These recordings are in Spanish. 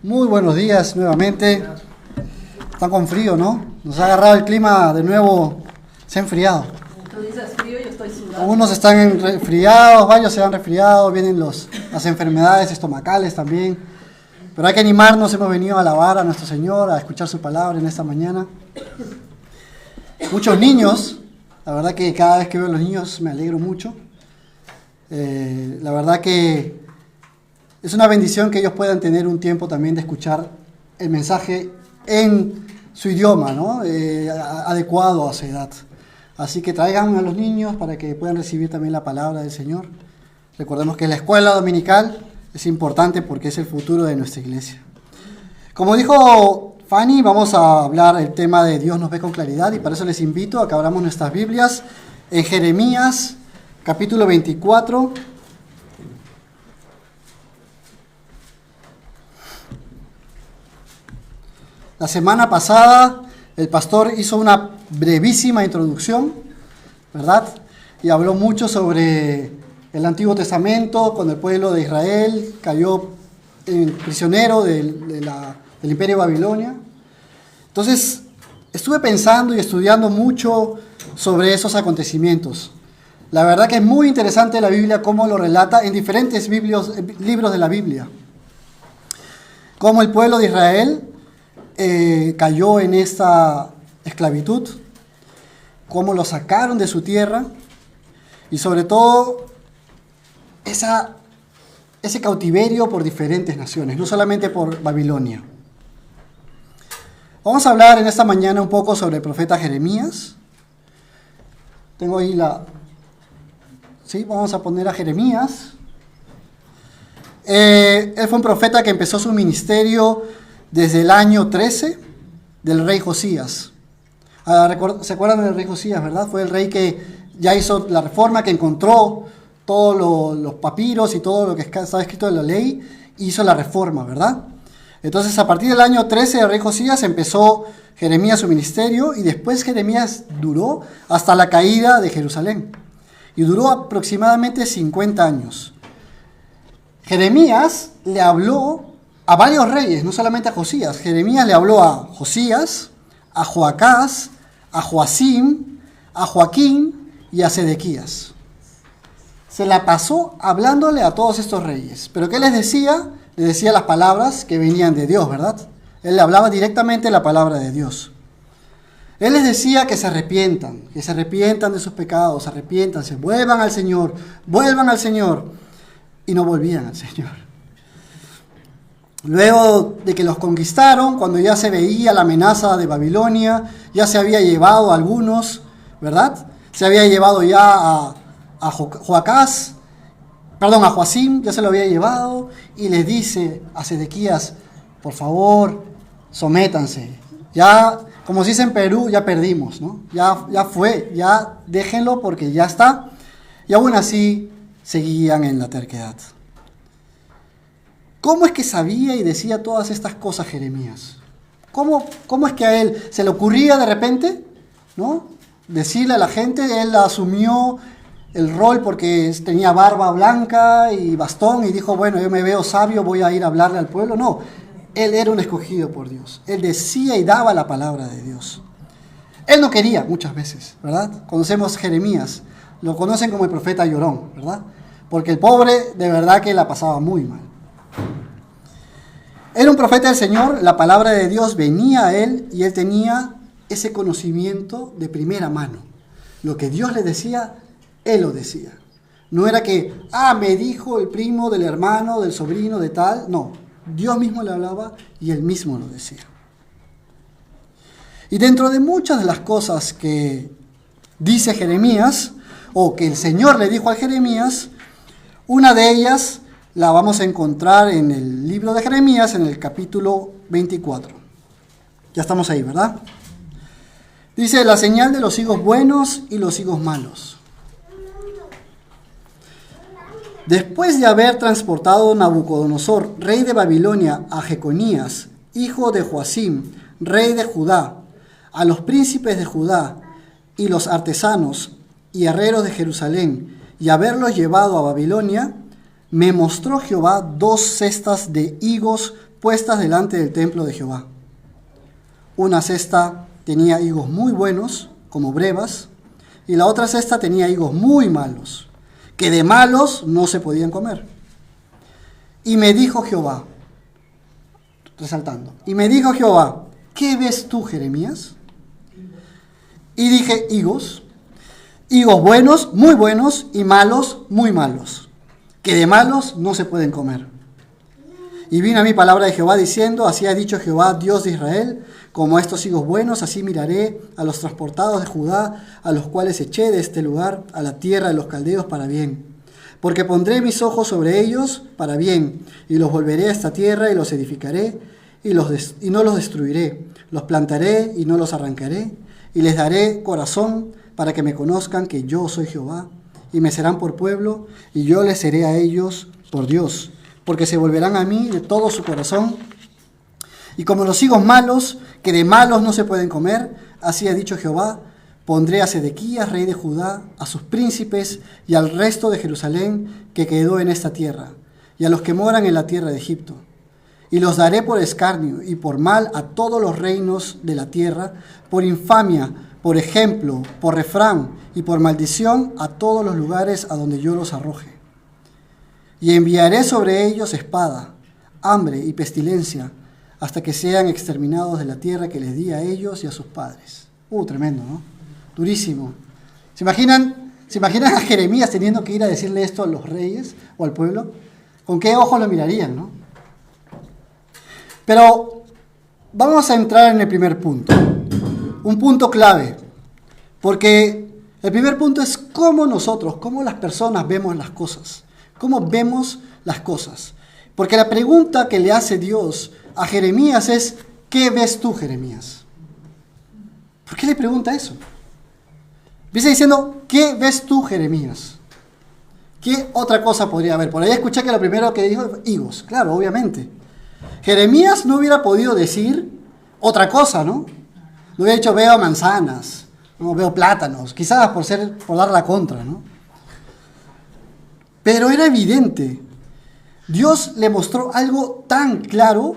Muy buenos días nuevamente. Están con frío, ¿no? Nos ha agarrado el clima de nuevo, se ha enfriado. Tú dices frío, yo estoy sudando. Algunos están resfriados, varios se han resfriado, vienen las enfermedades estomacales también. Pero hay que animarnos, hemos venido a alabar a nuestro Señor, a escuchar su palabra en esta mañana. Muchos niños, la verdad que cada vez que veo a los niños me alegro mucho. La verdad que es una bendición que ellos puedan tener un tiempo también de escuchar el mensaje en su idioma, ¿no? Adecuado a su edad. Así que traigan a los niños para que puedan recibir también la palabra del Señor. Recordemos que la escuela dominical es importante porque es el futuro de nuestra iglesia. Como dijo Fanny, vamos a hablar el tema de Dios nos ve con claridad, y para eso les invito a que abramos nuestras Biblias en Jeremías, capítulo 24. La semana pasada el pastor hizo una brevísima introducción, ¿verdad? Y habló mucho sobre el Antiguo Testamento, cuando el pueblo de Israel cayó prisionero del Imperio de Babilonia. Entonces, estuve pensando y estudiando mucho sobre esos acontecimientos. La verdad que es muy interesante la Biblia, cómo lo relata en diferentes libros de la Biblia. Cómo el pueblo de Israel cayó en esta esclavitud, cómo lo sacaron de su tierra, y sobre todo ese cautiverio por diferentes naciones, no solamente por Babilonia. Vamos a hablar en esta mañana un poco sobre el profeta Jeremías. Tengo ahí vamos a poner a Jeremías. Él fue un profeta que empezó su ministerio desde el año 13 del rey Josías. ¿Se acuerdan del rey Josías, verdad? Fue el rey que ya hizo la reforma, que encontró todos los papiros y todo lo que estaba escrito en la ley, hizo la reforma, ¿verdad? Entonces, a partir del año 13 del rey Josías empezó Jeremías su ministerio, y después Jeremías duró hasta la caída de Jerusalén. Y duró aproximadamente 50 años. Jeremías le habló a varios reyes, no solamente a Josías. Jeremías le habló a Josías, a Joacás, a Joacim, a Joaquín y a Sedequías. Se la pasó hablándole a todos estos reyes. ¿Pero qué les decía? Les decía las palabras que venían de Dios, ¿verdad? Él le hablaba directamente la palabra de Dios. Él les decía que se arrepientan de sus pecados, arrepiéntanse, vuelvan al Señor, y no volvían al Señor. Luego de que los conquistaron, cuando ya se veía la amenaza de Babilonia, ya se había llevado a algunos, ¿verdad? Se había llevado ya a Joacim, ya se lo había llevado, y le dice a Sedequías, por favor, sométanse. Ya, como se dice en Perú, ya perdimos, ¿no? Ya fue, ya déjenlo porque ya está. Y aún así seguían en la terquedad. ¿Cómo es que sabía y decía todas estas cosas Jeremías? ¿Cómo es que a él se le ocurría de repente, ¿no?, decirle a la gente? Él asumió el rol porque tenía barba blanca y bastón y dijo, bueno, yo me veo sabio, voy a ir a hablarle al pueblo. No, él era un escogido por Dios. Él decía y daba la palabra de Dios. Él no quería muchas veces, ¿verdad? Conocemos Jeremías, lo conocen como el profeta llorón, ¿verdad? Porque el pobre de verdad que la pasaba muy mal. Era un profeta del Señor, la palabra de Dios venía a él y él tenía ese conocimiento de primera mano. Lo que Dios le decía, él lo decía. No era que, me dijo el primo del hermano, del sobrino, de tal. No, Dios mismo le hablaba y él mismo lo decía. Y dentro de muchas de las cosas que dice Jeremías, o que el Señor le dijo a Jeremías, una de ellas la vamos a encontrar en el libro de Jeremías, en el capítulo 24. Ya estamos ahí, ¿verdad? Dice, la señal de los higos buenos y los higos malos. Después de haber transportado Nabucodonosor, rey de Babilonia, a Jeconías, hijo de Joacim, rey de Judá, a los príncipes de Judá y los artesanos y herreros de Jerusalén, y haberlos llevado a Babilonia, me mostró Jehová 2 cestas de higos puestas delante del templo de Jehová. Una cesta tenía higos muy buenos, como brevas, y la otra cesta tenía higos muy malos, que de malos no se podían comer. Y me dijo Jehová, resaltando, y me dijo Jehová, ¿qué ves tú, Jeremías? Y dije, higos buenos, y malos, muy malos, que de malos no se pueden comer. Y vino a mí palabra de Jehová diciendo, así ha dicho Jehová, Dios de Israel, como a estos higos buenos, así miraré a los transportados de Judá, a los cuales eché de este lugar, a la tierra de los caldeos para bien. Porque pondré mis ojos sobre ellos para bien, y los volveré a esta tierra, y los edificaré, y no los destruiré. Los plantaré, y no los arrancaré, y les daré corazón, para que me conozcan que yo soy Jehová, y me serán por pueblo, y yo les seré a ellos por Dios, porque se volverán a mí de todo su corazón. Y como los higos malos, que de malos no se pueden comer, así ha dicho Jehová, pondré a Sedequías, rey de Judá, a sus príncipes y al resto de Jerusalén que quedó en esta tierra, y a los que moran en la tierra de Egipto. Y los daré por escarnio y por mal a todos los reinos de la tierra, por infamia, por ejemplo, por refrán y por maldición a todos los lugares a donde yo los arroje. Y enviaré sobre ellos espada, hambre y pestilencia, hasta que sean exterminados de la tierra que les di a ellos y a sus padres. Tremendo, ¿no? Durísimo. ¿Se imaginan a Jeremías teniendo que ir a decirle esto a los reyes o al pueblo? ¿Con qué ojo lo mirarían, no? Pero vamos a entrar en el primer punto. Un punto clave. Porque el primer punto es cómo nosotros, cómo las personas vemos las cosas. ¿Cómo vemos las cosas? Porque la pregunta que le hace Dios a Jeremías es, ¿qué ves tú, Jeremías? ¿Por qué le pregunta eso? Empieza diciendo, ¿qué ves tú, Jeremías? ¿Qué otra cosa podría haber? Por ahí escuché que lo primero que dijo fue higos. Claro, obviamente. Jeremías no hubiera podido decir otra cosa, ¿no? No hubiera dicho, veo manzanas, no veo plátanos, quizás por dar la contra, ¿no? Pero era evidente. Dios le mostró algo tan claro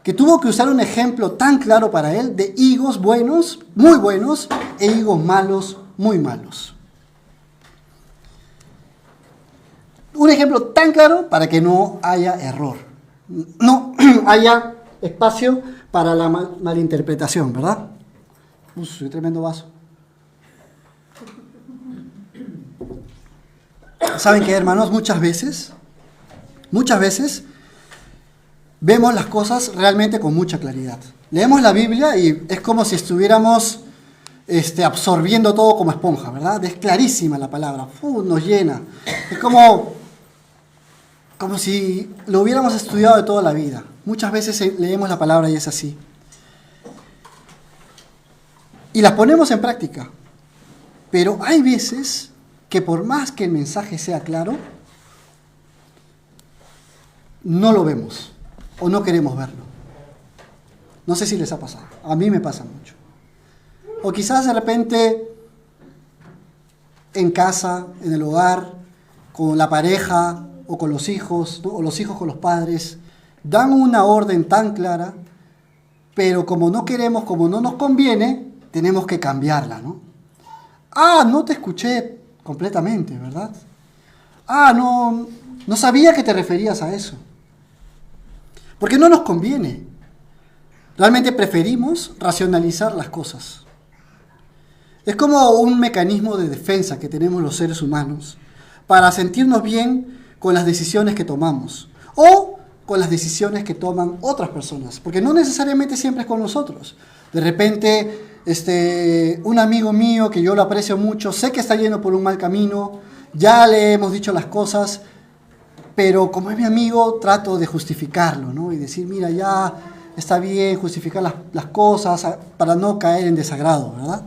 que tuvo que usar un ejemplo tan claro para él de higos buenos, muy buenos, e higos malos, muy malos. Un ejemplo tan claro para que no haya error, no haya espacio para la malinterpretación, ¿verdad? Soy tremendo vaso. ¿Saben qué, hermanos? Muchas veces vemos las cosas realmente con mucha claridad. Leemos la Biblia y es como si estuviéramos absorbiendo todo como esponja, ¿verdad? Es clarísima la palabra, nos llena. Es como si lo hubiéramos estudiado de toda la vida. Muchas veces leemos la palabra y es así. Y las ponemos en práctica. Pero hay veces que por más que el mensaje sea claro, no lo vemos o no queremos verlo. No sé si les ha pasado. A mí me pasa mucho. O quizás de repente en casa, en el hogar, con la pareja o con los hijos, ¿no? O los hijos con los padres, dan una orden tan clara, pero como no queremos, como no nos conviene, tenemos que cambiarla, ¿no? No te escuché completamente, ¿verdad? No sabía que te referías a eso. Porque no nos conviene. Realmente preferimos racionalizar las cosas. Es como un mecanismo de defensa que tenemos los seres humanos para sentirnos bien con las decisiones que tomamos o con las decisiones que toman otras personas, porque no necesariamente siempre es con nosotros. De repente, un amigo mío que yo lo aprecio mucho, sé que está yendo por un mal camino, ya le hemos dicho las cosas, pero como es mi amigo, trato de justificarlo, ¿no? Y decir, mira, ya está bien, justificar las cosas para no caer en desagrado, ¿verdad?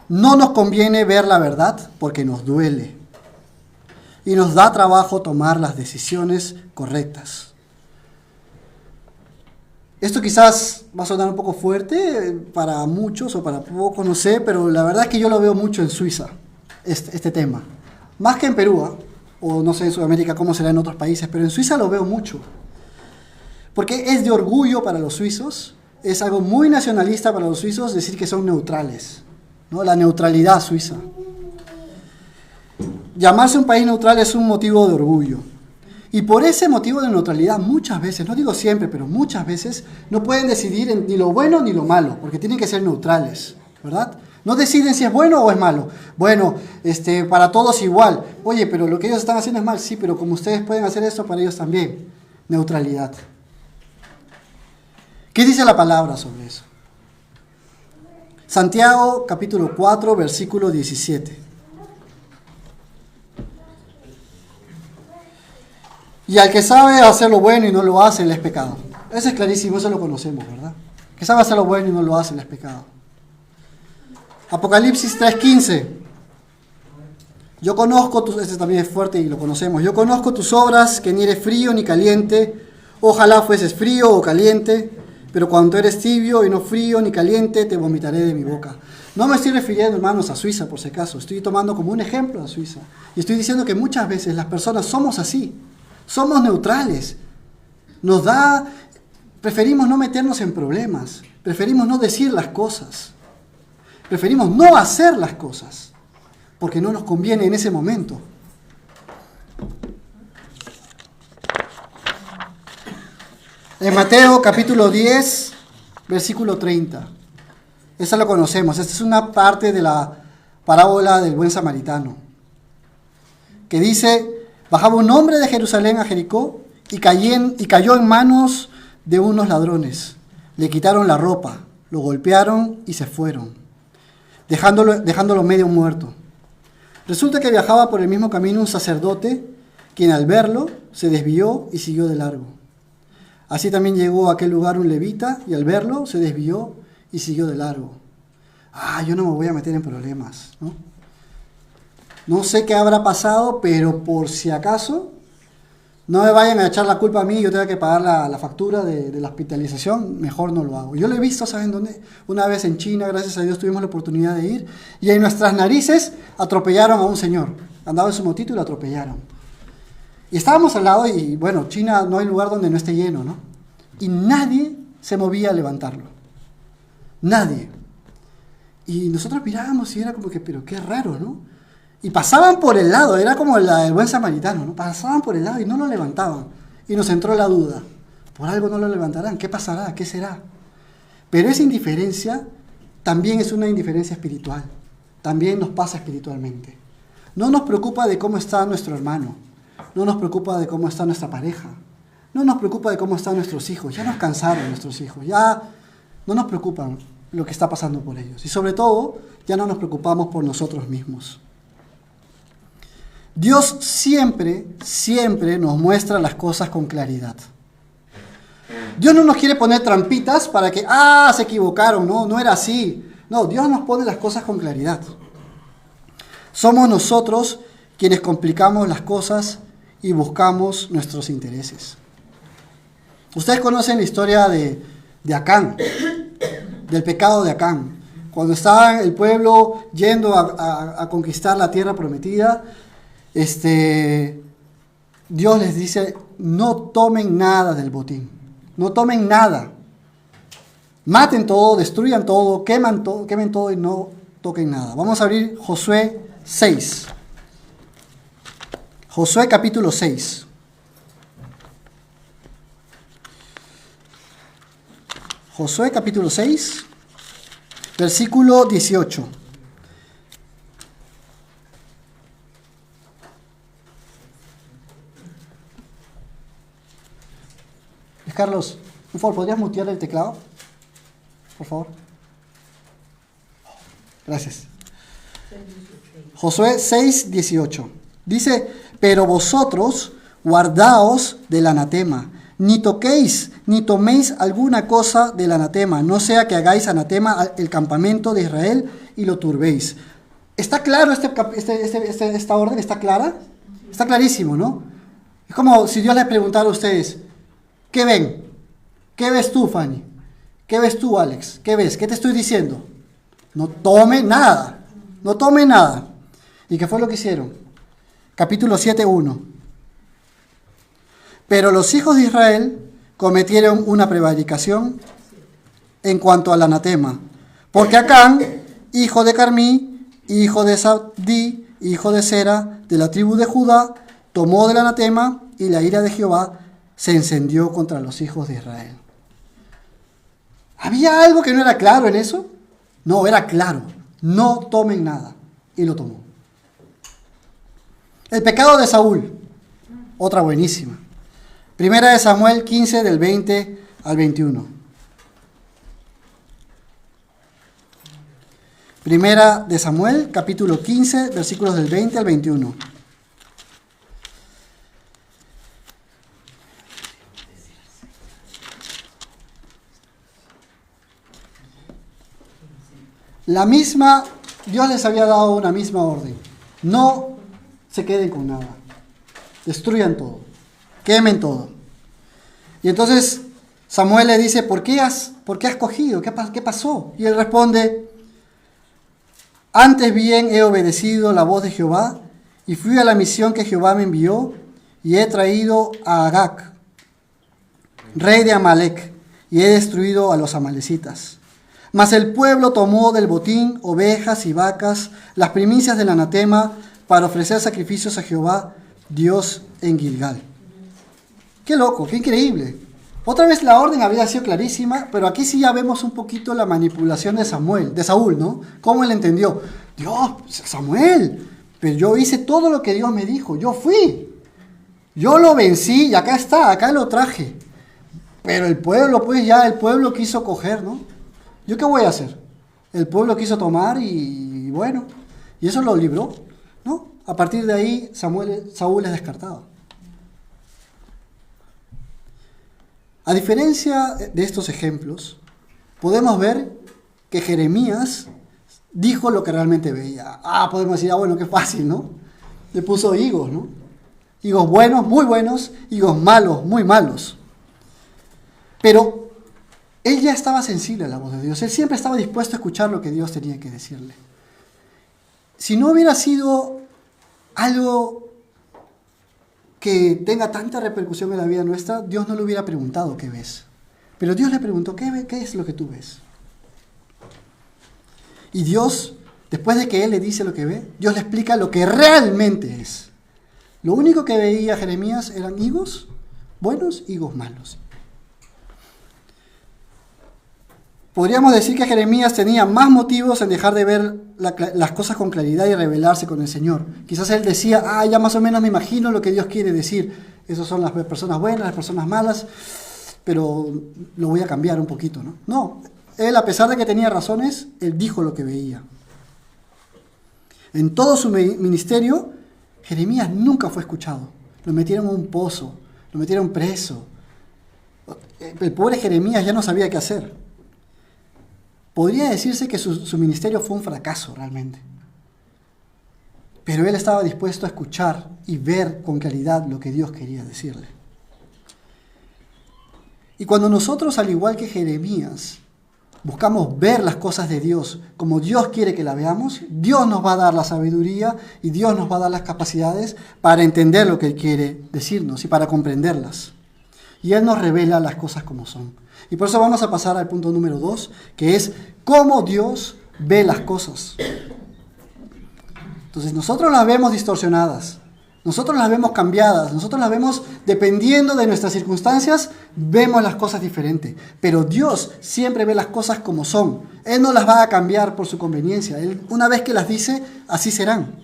No nos conviene ver la verdad porque nos duele y nos da trabajo tomar las decisiones correctas. Esto quizás va a sonar un poco fuerte para muchos o para pocos, no sé, pero la verdad es que yo lo veo mucho en Suiza, este tema. Más que en Perú, o no sé en Sudamérica cómo será en otros países, pero en Suiza lo veo mucho. Porque es de orgullo para los suizos, es algo muy nacionalista para los suizos decir que son neutrales, ¿no? La neutralidad suiza. Llamarse un país neutral es un motivo de orgullo. Y por ese motivo de neutralidad muchas veces, no digo siempre, pero muchas veces no pueden decidir ni lo bueno ni lo malo, porque tienen que ser neutrales, ¿verdad? No deciden si es bueno o es malo. Bueno, para todos igual. Oye, pero lo que ellos están haciendo es mal. Sí, pero como ustedes pueden hacer esto, para ellos también. Neutralidad. ¿Qué dice la palabra sobre eso? Santiago capítulo 4, versículo 17. Y al que sabe hacer lo bueno y no lo hace, le es pecado. Eso es clarísimo, eso lo conocemos, ¿verdad? Que sabe hacer lo bueno y no lo hace, le es pecado. Apocalipsis 3:15. Yo conozco tus... Este también es fuerte y lo conocemos. Yo conozco tus obras, que ni eres frío ni caliente. Ojalá fueses frío o caliente, pero cuando eres tibio y no frío ni caliente, te vomitaré de mi boca. No me estoy refiriendo, hermanos, a Suiza, por si acaso. Estoy tomando como un ejemplo a Suiza. Y estoy diciendo que muchas veces las personas somos así. Somos neutrales. Preferimos no meternos en problemas. Preferimos no decir las cosas. Preferimos no hacer las cosas. Porque no nos conviene en ese momento. En Mateo capítulo 10, versículo 30. Esa lo conocemos. Esta es una parte de la parábola del buen samaritano. Que dice, bajaba un hombre de Jerusalén a Jericó y cayó en manos de unos ladrones. Le quitaron la ropa, lo golpearon y se fueron, dejándolo medio muerto. Resulta que viajaba por el mismo camino un sacerdote, quien al verlo se desvió y siguió de largo. Así también llegó a aquel lugar un levita y al verlo se desvió y siguió de largo. Yo no me voy a meter en problemas, ¿no? No sé qué habrá pasado, pero por si acaso, no me vayan a echar la culpa a mí y yo tenga que pagar la factura de la hospitalización, mejor no lo hago. Yo lo he visto, ¿saben dónde? Una vez en China, gracias a Dios, tuvimos la oportunidad de ir, y en nuestras narices atropellaron a un señor. Andaba en su motito y lo atropellaron. Y estábamos al lado y, bueno, China no hay lugar donde no esté lleno, ¿no? Y nadie se movía a levantarlo. Nadie. Y nosotros mirábamos y era como que, pero qué raro, ¿no? Y pasaban por el lado, era como el buen samaritano, ¿no? Pasaban por el lado y no lo levantaban. Y nos entró la duda. ¿Por algo no lo levantarán? ¿Qué pasará? ¿Qué será? Pero esa indiferencia también es una indiferencia espiritual. También nos pasa espiritualmente. No nos preocupa de cómo está nuestro hermano. No nos preocupa de cómo está nuestra pareja. No nos preocupa de cómo están nuestros hijos. Ya nos cansaron nuestros hijos. Ya no nos preocupan lo que está pasando por ellos. Y sobre todo, ya no nos preocupamos por nosotros mismos. Dios siempre, siempre nos muestra las cosas con claridad. Dios no nos quiere poner trampitas para que, se equivocaron, no era así. No, Dios nos pone las cosas con claridad. Somos nosotros quienes complicamos las cosas y buscamos nuestros intereses. Ustedes conocen la historia de Acán, del pecado de Acán. Cuando estaba el pueblo yendo a conquistar la tierra prometida, Dios les dice, no tomen nada del botín, no tomen nada. Maten todo, destruyan todo, quemen todo y no toquen nada. Vamos a abrir Josué 6. Josué capítulo 6. Josué capítulo 6, versículo 18. Carlos, por favor, ¿podrías mutear el teclado? Por favor. Gracias. Josué 6, 18. Dice, pero vosotros guardaos del anatema, ni toquéis, ni toméis alguna cosa del anatema, no sea que hagáis anatema el campamento de Israel y lo turbéis. ¿Está claro esta orden? ¿Está clara? Está clarísimo, ¿no? Es como si Dios les preguntara a ustedes, ¿qué ven? ¿Qué ves tú, Fanny? ¿Qué ves tú, Alex? ¿Qué ves? ¿Qué te estoy diciendo? No tome nada. No tome nada. ¿Y qué fue lo que hicieron? Capítulo 7, 1. Pero los hijos de Israel cometieron una prevaricación en cuanto al anatema. Porque Acán, hijo de Carmí, hijo de Sabdí, hijo de Sera, de la tribu de Judá, tomó del anatema y la ira de Jehová se encendió contra los hijos de Israel. ¿Había algo que no era claro en eso? No, era claro. No tomen nada. Y lo tomó. El pecado de Saúl. Otra buenísima. Primera de Samuel 15, del 20 al 21. Primera de Samuel, capítulo 15, versículos del 20 al 21. Dios les había dado una misma orden. No se queden con nada. Destruyan todo. Quemen todo. Y entonces Samuel le dice, ¿por qué has cogido? ¿Qué pasó? Y él responde, antes bien he obedecido la voz de Jehová y fui a la misión que Jehová me envió y he traído a Agag, rey de Amalec, y he destruido a los amalecitas. Mas el pueblo tomó del botín ovejas y vacas, las primicias del anatema, para ofrecer sacrificios a Jehová, Dios en Gilgal. Qué loco, qué increíble. Otra vez la orden había sido clarísima, pero aquí sí ya vemos un poquito la manipulación de Saúl, ¿no? Cómo él entendió. Dios, Samuel, pero yo hice todo lo que Dios me dijo, yo fui. Yo lo vencí y acá está, acá lo traje. Pero el pueblo, pues ya el pueblo quiso coger, ¿no? ¿Yo qué voy a hacer? El pueblo quiso tomar y bueno, y eso lo libró, ¿no? A partir de ahí Saúl es descartado. A diferencia de estos ejemplos, podemos ver que Jeremías dijo lo que realmente veía. Podemos decir, bueno, qué fácil, ¿no? Le puso higos, ¿no? Higos buenos, muy buenos, higos malos, muy malos. Pero él ya estaba sensible a la voz de Dios. Él siempre estaba dispuesto a escuchar lo que Dios tenía que decirle. Si no hubiera sido algo que tenga tanta repercusión en la vida nuestra, Dios no le hubiera preguntado qué ves. Pero Dios le preguntó, ¿qué es lo que tú ves? Y Dios, después de que Él le dice lo que ve, Dios le explica lo que realmente es. Lo único que veía Jeremías eran higos buenos, higos malos. Podríamos decir que Jeremías tenía más motivos en dejar de ver las cosas con claridad y rebelarse con el Señor. Quizás él decía, ya más o menos me imagino lo que Dios quiere decir. Esas son las personas buenas, las personas malas, pero lo voy a cambiar un poquito, ¿no? No, él a pesar de que tenía razones, él dijo lo que veía. En todo su ministerio, Jeremías nunca fue escuchado. Lo metieron en un pozo, lo metieron preso. El pobre Jeremías ya no sabía qué hacer. Podría decirse que su ministerio fue un fracaso realmente. Pero él estaba dispuesto a escuchar y ver con claridad lo que Dios quería decirle. Y cuando nosotros, al igual que Jeremías, buscamos ver las cosas de Dios como Dios quiere que la veamos, Dios nos va a dar la sabiduría y Dios nos va a dar las capacidades para entender lo que Él quiere decirnos y para comprenderlas. Y Él nos revela las cosas como son. Y por eso vamos a pasar al punto número 2, que es cómo Dios ve las cosas. Entonces nosotros las vemos distorsionadas, nosotros las vemos cambiadas, nosotros las vemos dependiendo de nuestras circunstancias, vemos las cosas diferentes. Pero Dios siempre ve las cosas como son. Él no las va a cambiar por su conveniencia. Él, una vez que las dice, así serán.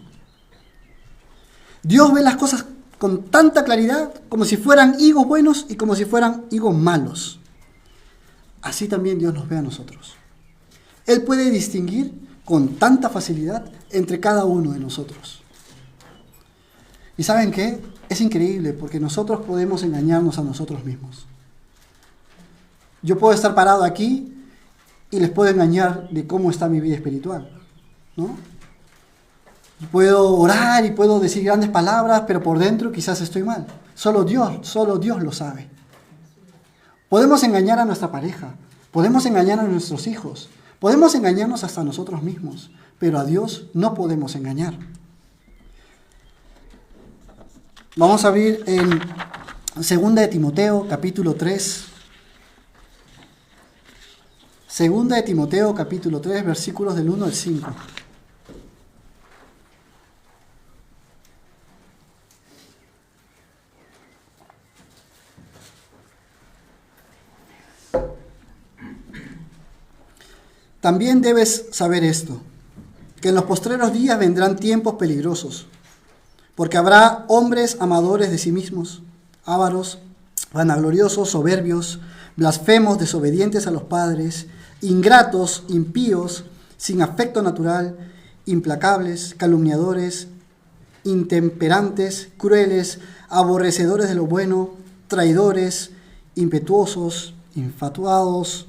Dios ve las cosas con tanta claridad como si fueran higos buenos y como si fueran higos malos. Así también Dios nos ve a nosotros. Él puede distinguir con tanta facilidad entre cada uno de nosotros. ¿Y saben qué? Es increíble porque nosotros podemos engañarnos a nosotros mismos. Yo puedo estar parado aquí y les puedo engañar de cómo está mi vida espiritual, ¿no? Puedo orar y puedo decir grandes palabras, pero por dentro quizás estoy mal. Solo Dios lo sabe. Podemos engañar a nuestra pareja, podemos engañar a nuestros hijos, podemos engañarnos hasta a nosotros mismos, pero a Dios no podemos engañar. Vamos a abrir en Segunda de Timoteo, capítulo 3. Segunda de Timoteo, capítulo 3, versículos del 1 al 5. También debes saber esto, que en los postreros días vendrán tiempos peligrosos, porque habrá hombres amadores de sí mismos, ávaros, vanagloriosos, soberbios, blasfemos, desobedientes a los padres, ingratos, impíos, sin afecto natural, implacables, calumniadores, intemperantes, crueles, aborrecedores de lo bueno, traidores, impetuosos, infatuados,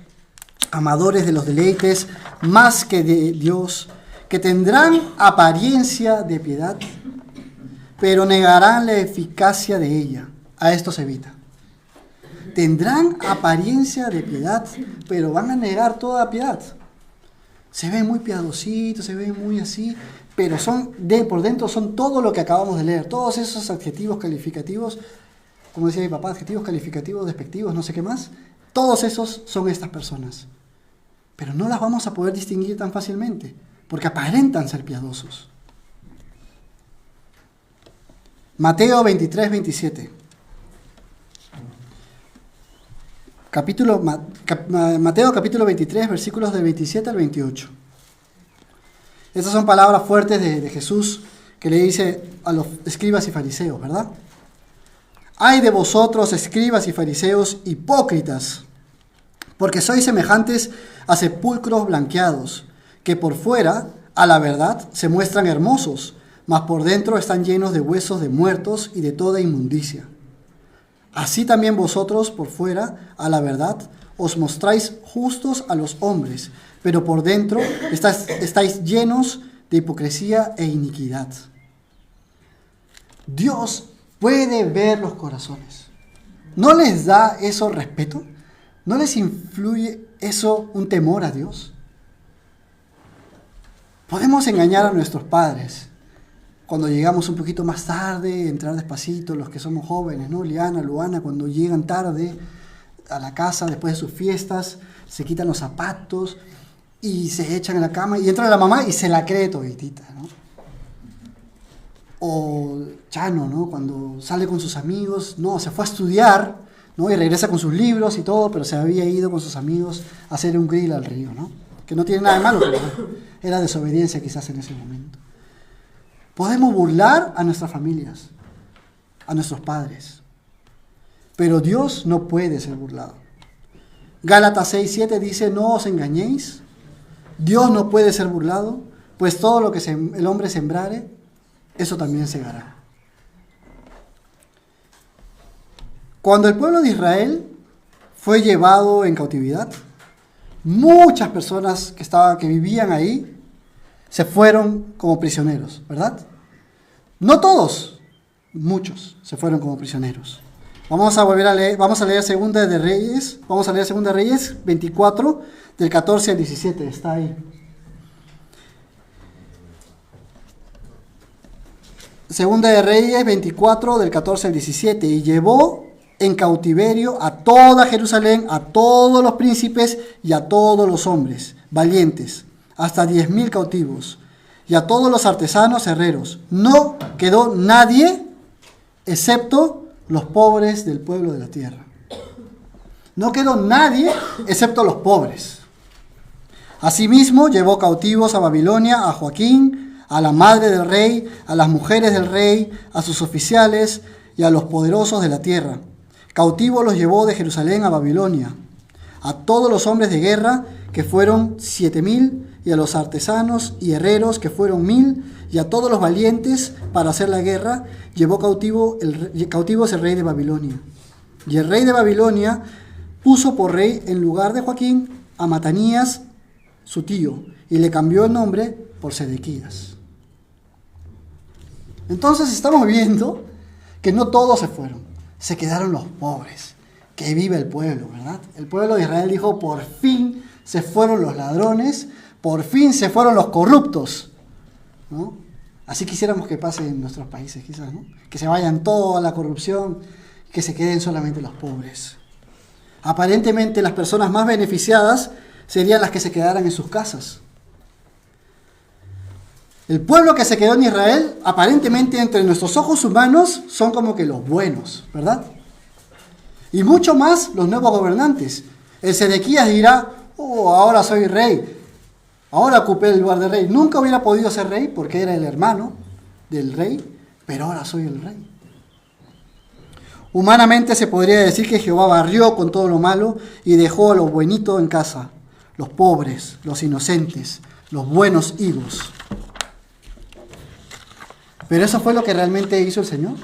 amadores de los deleites más que de Dios, que tendrán apariencia de piedad, pero negarán la eficacia de ella. A esto se evita. Tendrán apariencia de piedad, pero van a negar toda piedad. Se ven muy piadositos, se ven muy así, pero por dentro son todo lo que acabamos de leer. Todos esos adjetivos calificativos, como decía mi papá, adjetivos calificativos, despectivos, no sé qué más, todos esos son estas personas. Pero no las vamos a poder distinguir tan fácilmente, porque aparentan ser piadosos. Mateo 23, 27. Mateo capítulo 23, versículos del 27 al 28. Estas son palabras fuertes de Jesús que le dice a los escribas y fariseos, ¿verdad? Ay de vosotros, escribas y fariseos hipócritas, porque sois semejantes a sepulcros blanqueados, que por fuera, a la verdad, se muestran hermosos, mas por dentro están llenos de huesos de muertos y de toda inmundicia. Así también vosotros, por fuera, a la verdad, os mostráis justos a los hombres, pero por dentro estáis llenos de hipocresía e iniquidad. Dios puede ver los corazones. ¿No les da eso respeto? ¿No les influye eso un temor a Dios? Podemos engañar a nuestros padres cuando llegamos un poquito más tarde, entrar despacito, los que somos jóvenes, ¿no? Liana, Luana, cuando llegan tarde a la casa después de sus fiestas, se quitan los zapatos y se echan en la cama y entra la mamá y se la cree toditita, ¿no? O Chano, ¿no? Cuando sale con sus amigos, no, se fue a estudiar, ¿no? Y regresa con sus libros y todo, pero se había ido con sus amigos a hacer un grill al río, ¿no? Que no tiene nada de malo, pero era desobediencia quizás en ese momento. Podemos burlar a nuestras familias, a nuestros padres, pero Dios no puede ser burlado. Gálatas 6:7 dice, no os engañéis, Dios no puede ser burlado, pues todo lo que el hombre sembrare, eso también segará. Cuando el pueblo de Israel fue llevado en cautividad, muchas personas que vivían ahí se fueron como prisioneros, ¿verdad? No todos, muchos se fueron como prisioneros. Vamos a leer Segunda de Reyes, vamos a leer Segunda de Reyes 24, del 14 al 17, está ahí. Segunda de Reyes 24, del 14 al 17, y llevó en cautiverio a toda Jerusalén, a todos los príncipes y a todos los hombres valientes, hasta 10,000 cautivos, y a todos los artesanos herreros. No quedó nadie, excepto los pobres del pueblo de la tierra. No quedó nadie, excepto los pobres. Asimismo, llevó cautivos a Babilonia a Joaquín, a la madre del rey, a las mujeres del rey, a sus oficiales y a los poderosos de la tierra. Cautivos los llevó de Jerusalén a Babilonia. A todos los hombres de guerra, que fueron 7,000, y a los artesanos y herreros, que fueron 1,000, y a todos los valientes para hacer la guerra, llevó cautivos el rey de Babilonia. Y el rey de Babilonia puso por rey en lugar de Joaquín a Matanías, su tío, y le cambió el nombre por Sedequías. Entonces estamos viendo que no todos se fueron, se quedaron los pobres. Que viva el pueblo, ¿verdad? El pueblo de Israel dijo, por fin se fueron los ladrones, por fin se fueron los corruptos, ¿no? Así quisiéramos que pase en nuestros países, quizás, ¿no? Que se vayan toda la corrupción que se queden solamente los pobres. Aparentemente las personas más beneficiadas serían las que se quedaran en sus casas. El pueblo que se quedó en Israel, aparentemente entre nuestros ojos humanos, son como que los buenos, ¿verdad? Y mucho más los nuevos gobernantes. El Sedequías dirá, oh, ahora soy rey, ahora ocupé el lugar de rey. Nunca hubiera podido ser rey porque era el hermano del rey, pero ahora soy el rey. Humanamente se podría decir que Jehová barrió con todo lo malo y dejó a lo buenito en casa, los pobres, los inocentes, los buenos higos. Pero eso fue lo que realmente hizo el Señor.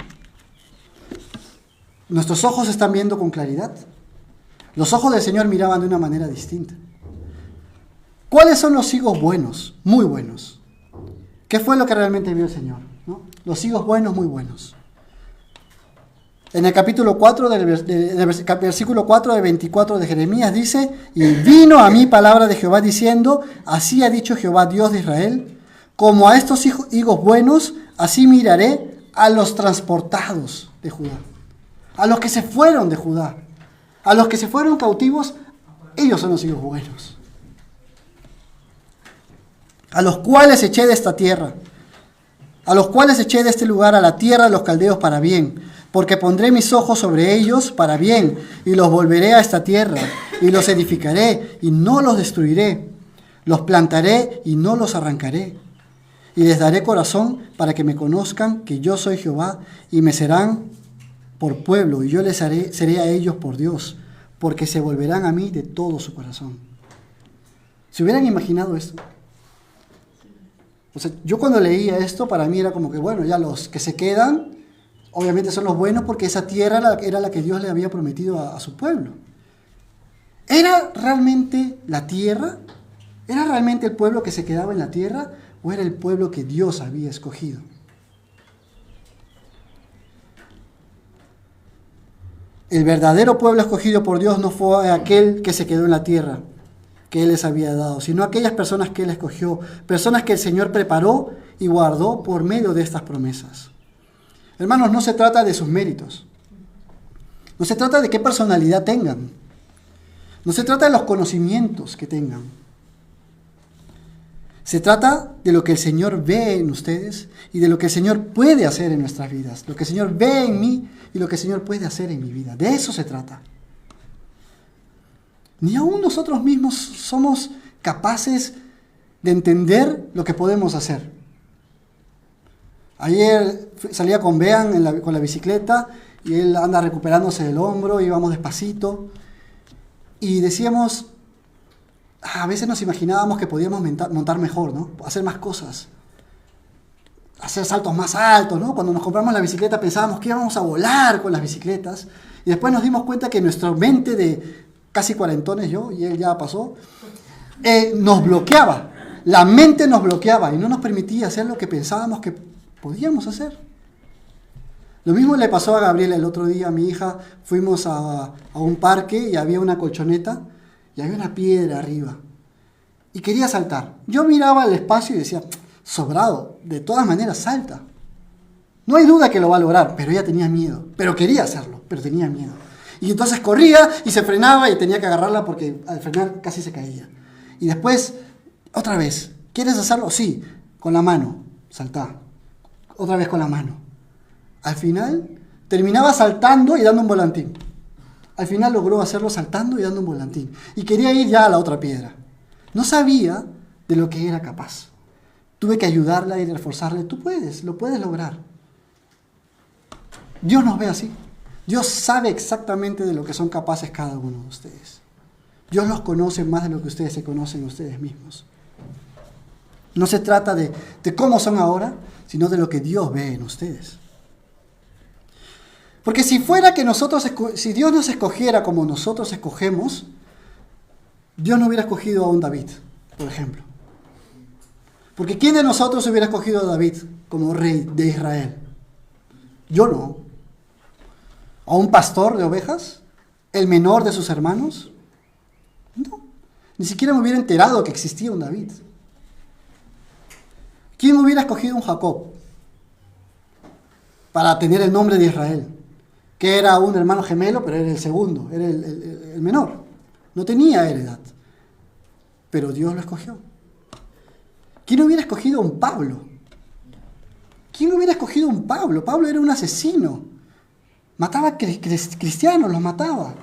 Nuestros ojos están viendo con claridad. Los ojos del Señor miraban de una manera distinta. ¿Cuáles son los higos buenos? Muy buenos. ¿Qué fue lo que realmente vio el Señor? ¿No? Los higos buenos, muy buenos. En el capítulo 4, versículo 4 de 24 de Jeremías dice, y vino a mí palabra de Jehová diciendo, así ha dicho Jehová Dios de Israel, como a estos higos buenos, así miraré a los transportados de Judá, a los que se fueron de Judá, a los que se fueron cautivos, ellos son los higos buenos, a los cuales eché de esta tierra, a los cuales eché de este lugar a la tierra de los caldeos para bien, porque pondré mis ojos sobre ellos para bien, y los volveré a esta tierra, y los edificaré, y no los destruiré, los plantaré, y no los arrancaré, y les daré corazón para que me conozcan que yo soy Jehová, y me serán por pueblo, y yo les seré a ellos por Dios, porque se volverán a mí de todo su corazón. ¿Se hubieran imaginado esto? O sea, yo cuando leía esto, para mí era como que, bueno, ya los que se quedan, obviamente son los buenos porque esa tierra era la que Dios le había prometido a su pueblo. ¿Era realmente la tierra? ¿Era realmente el pueblo que se quedaba en la tierra? ¿O era el pueblo que Dios había escogido? El verdadero pueblo escogido por Dios no fue aquel que se quedó en la tierra que Él les había dado, sino aquellas personas que Él escogió, personas que el Señor preparó y guardó por medio de estas promesas. Hermanos, no se trata de sus méritos, no se trata de qué personalidad tengan, no se trata de los conocimientos que tengan. Se trata de lo que el Señor ve en ustedes y de lo que el Señor puede hacer en nuestras vidas, lo que el Señor ve en mí y lo que el Señor puede hacer en mi vida. De eso se trata. Ni aún nosotros mismos somos capaces de entender lo que podemos hacer. Ayer salía con Bean con la bicicleta y él anda recuperándose del hombro, íbamos despacito y decíamos, a veces nos imaginábamos que podíamos montar mejor, ¿no? Hacer más cosas, hacer saltos más altos, ¿no? Cuando nos compramos la bicicleta pensábamos que íbamos a volar con las bicicletas y después nos dimos cuenta que nuestra mente de casi cuarentones, yo y él ya pasó, nos bloqueaba, la mente nos bloqueaba y no nos permitía hacer lo que pensábamos que podíamos hacer. Lo mismo le pasó a Gabriela el otro día, a mi hija, fuimos a un parque y había una colchoneta y había una piedra arriba y quería saltar. Yo miraba el espacio y decía, sobrado, de todas maneras salta. No hay duda que lo va a lograr, pero ella tenía miedo, pero quería hacerlo, pero tenía miedo. Y entonces corría y se frenaba y tenía que agarrarla porque al frenar casi se caía. Y después, otra vez, ¿quieres hacerlo? Sí, con la mano, saltá. Otra vez con la mano. Al final, terminaba saltando y dando un volantín. Al final logró hacerlo saltando y dando un volantín. Y quería ir ya a la otra piedra. No sabía de lo que era capaz. Tuve que ayudarla y reforzarle. Tú puedes, lo puedes lograr. Dios nos ve así. Dios sabe exactamente de lo que son capaces cada uno de ustedes. Dios los conoce más de lo que ustedes se conocen ustedes mismos. No se trata de cómo son ahora, sino de lo que Dios ve en ustedes. Porque si fuera que si Dios nos escogiera como nosotros escogemos, Dios no hubiera escogido a un David, por ejemplo. Porque ¿quién de nosotros hubiera escogido a David como rey de Israel? Yo no. ¿A un pastor de ovejas? ¿El menor de sus hermanos? No. Ni siquiera me hubiera enterado que existía un David. ¿Quién me hubiera escogido un Jacob para tener el nombre de Israel? que era un hermano gemelo, pero era el segundo, era el menor. No tenía heredad, pero Dios lo escogió. ¿Quién hubiera escogido a un Pablo? ¿Quién hubiera escogido a un Pablo? Pablo era un asesino. Mataba cristianos, los mataba.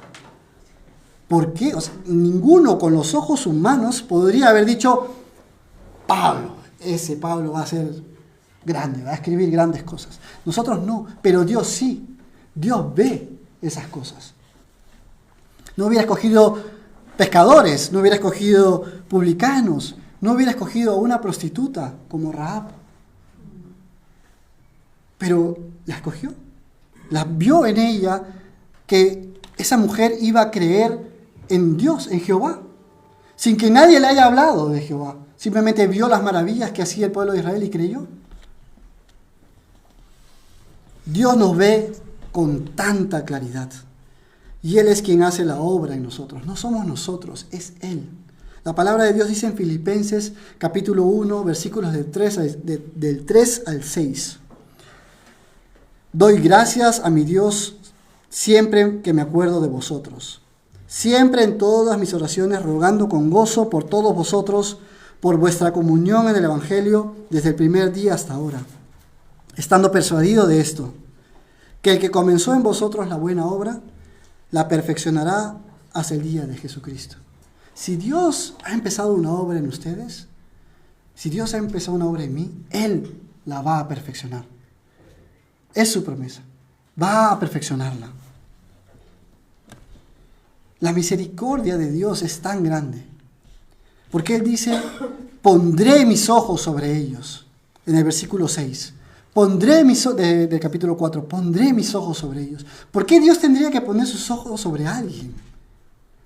¿Por qué? O sea, ninguno con los ojos humanos podría haber dicho, Pablo, ese Pablo va a ser grande, va a escribir grandes cosas. Nosotros no, pero Dios sí. Dios ve esas cosas. No hubiera escogido pescadores, no hubiera escogido publicanos, no hubiera escogido a una prostituta como Rahab. Pero la escogió. La vio en ella que esa mujer iba a creer en Dios, en Jehová, sin que nadie le haya hablado de Jehová. Simplemente vio las maravillas que hacía el pueblo de Israel y creyó. Dios nos ve con tanta claridad. Y Él es quien hace la obra en nosotros. No somos nosotros, es Él. La palabra de Dios dice en Filipenses capítulo 1, versículos del 3 al 6. Doy gracias a mi Dios siempre que me acuerdo de vosotros. Siempre en todas mis oraciones rogando con gozo por todos vosotros, por vuestra comunión en el Evangelio desde el primer día hasta ahora. Estando persuadido de esto, que el que comenzó en vosotros la buena obra, la perfeccionará hasta el día de Jesucristo. Si Dios ha empezado una obra en ustedes, si Dios ha empezado una obra en mí, Él la va a perfeccionar. Es su promesa. Va a perfeccionarla. La misericordia de Dios es tan grande, porque Él dice, pondré mis ojos sobre ellos, en el versículo 6. Del capítulo 4, pondré mis ojos sobre ellos. ¿Por qué Dios tendría que poner sus ojos sobre alguien?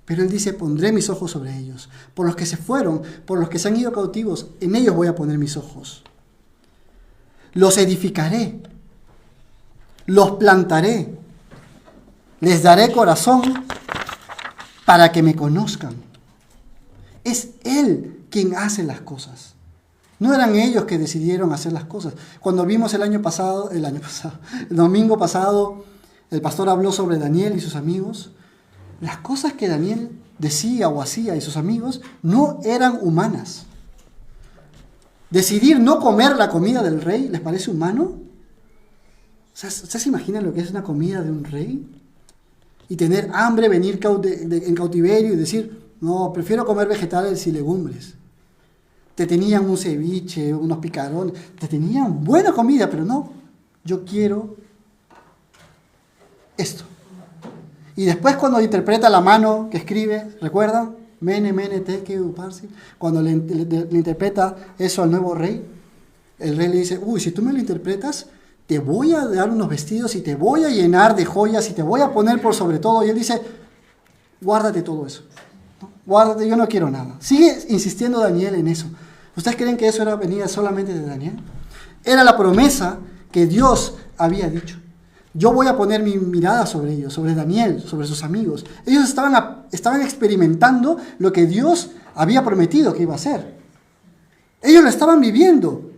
Pero Él dice, pondré mis ojos sobre ellos. Por los que se fueron, por los que se han ido cautivos, en ellos voy a poner mis ojos. Los edificaré, los plantaré, les daré corazón para que me conozcan. Es Él quien hace las cosas. No eran ellos que decidieron hacer las cosas. Cuando vimos el domingo pasado, el pastor habló sobre Daniel y sus amigos. Las cosas que Daniel decía o hacía y sus amigos no eran humanas. Decidir no comer la comida del rey, ¿les parece humano? ¿Ustedes se imaginan lo que es una comida de un rey? Y tener hambre, venir en cautiverio y decir, no, prefiero comer vegetales y legumbres. Te tenían un ceviche, unos picarones, te tenían buena comida, pero no, yo quiero esto. Y después cuando interpreta la mano que escribe, ¿recuerdan? Mene, mene, tekel, uparsi. Cuando le interpreta eso al nuevo rey, el rey le dice, si tú me lo interpretas, te voy a dar unos vestidos y te voy a llenar de joyas y te voy a poner por sobre todo. Y él dice, guárdate todo eso. ¿No? Guárdate, yo no quiero nada. Sigue insistiendo Daniel en eso. ¿Ustedes creen que eso venía solamente de Daniel? Era la promesa que Dios había dicho. Yo voy a poner mi mirada sobre ellos, sobre Daniel, sobre sus amigos. Ellos estaban experimentando lo que Dios había prometido que iba a hacer. Ellos lo estaban viviendo.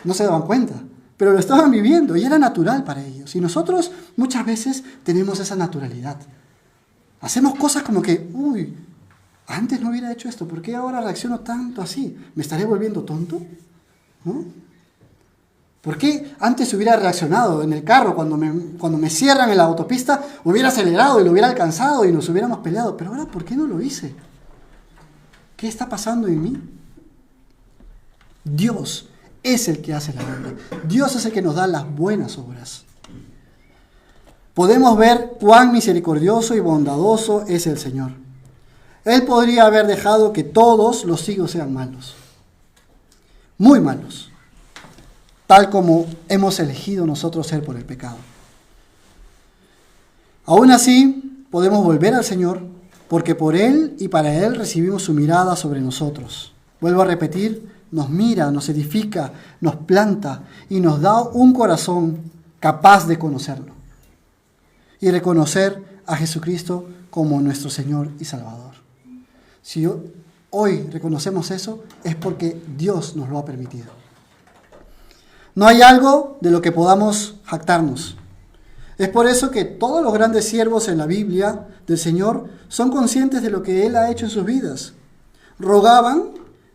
No se daban cuenta, pero lo estaban viviendo y era natural para ellos. Y nosotros muchas veces tenemos esa naturalidad. Hacemos cosas como que, antes no hubiera hecho esto, ¿por qué ahora reacciono tanto así? ¿Me estaré volviendo tonto? ¿No? ¿Por qué antes hubiera reaccionado en el carro cuando me cierran en la autopista, hubiera acelerado y lo hubiera alcanzado y nos hubiéramos peleado? Pero ahora, ¿por qué no lo hice? ¿Qué está pasando en mí? Dios es el que hace la obra. Dios es el que nos da las buenas obras. Podemos ver cuán misericordioso y bondadoso es el Señor. Él podría haber dejado que todos los hijos sean malos, muy malos, tal como hemos elegido nosotros ser por el pecado. Aún así, podemos volver al Señor, porque por Él y para Él recibimos su mirada sobre nosotros. Vuelvo a repetir, nos mira, nos edifica, nos planta y nos da un corazón capaz de conocerlo y reconocer a Jesucristo como nuestro Señor y Salvador. Si hoy reconocemos eso, es porque Dios nos lo ha permitido. No hay algo de lo que podamos jactarnos. Es por eso que todos los grandes siervos en la Biblia del Señor son conscientes de lo que Él ha hecho en sus vidas.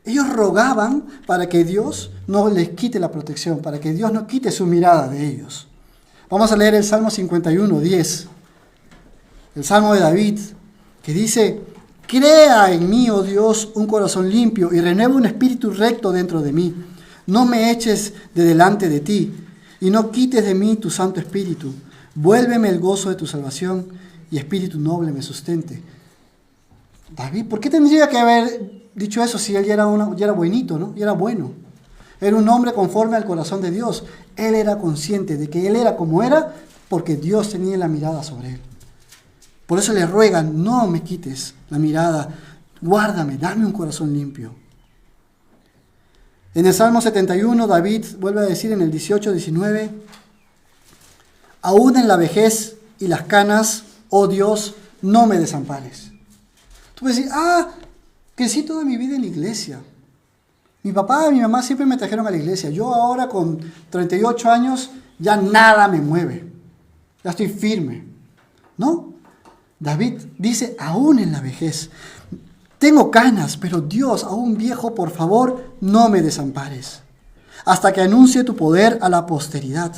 Ellos rogaban para que Dios no les quite la protección, para que Dios no quite su mirada de ellos. Vamos a leer el Salmo 51, 10. El Salmo de David, que dice: crea en mí, oh Dios, un corazón limpio y renueva un espíritu recto dentro de mí. No me eches de delante de ti y no quites de mí tu Santo Espíritu. Vuélveme el gozo de tu salvación y espíritu noble me sustente. David, ¿por qué tendría que haber dicho eso si él ya era buenito, ¿no? Ya era bueno. Era un hombre conforme al corazón de Dios. Él era consciente de que él era como era porque Dios tenía la mirada sobre él. Por eso le ruegan: no me quites la mirada, guárdame, dame un corazón limpio. En el Salmo 71, David vuelve a decir en el 18-19: aún en la vejez y las canas, oh Dios, no me desampares. Tú puedes decir: crecí toda mi vida en la iglesia. Mi papá y mi mamá siempre me trajeron a la iglesia. Yo ahora con 38 años ya nada me mueve. Ya estoy firme. ¿No? David dice: aún en la vejez. Tengo canas, pero Dios, aún viejo, por favor, no me desampares. Hasta que anuncie tu poder a la posteridad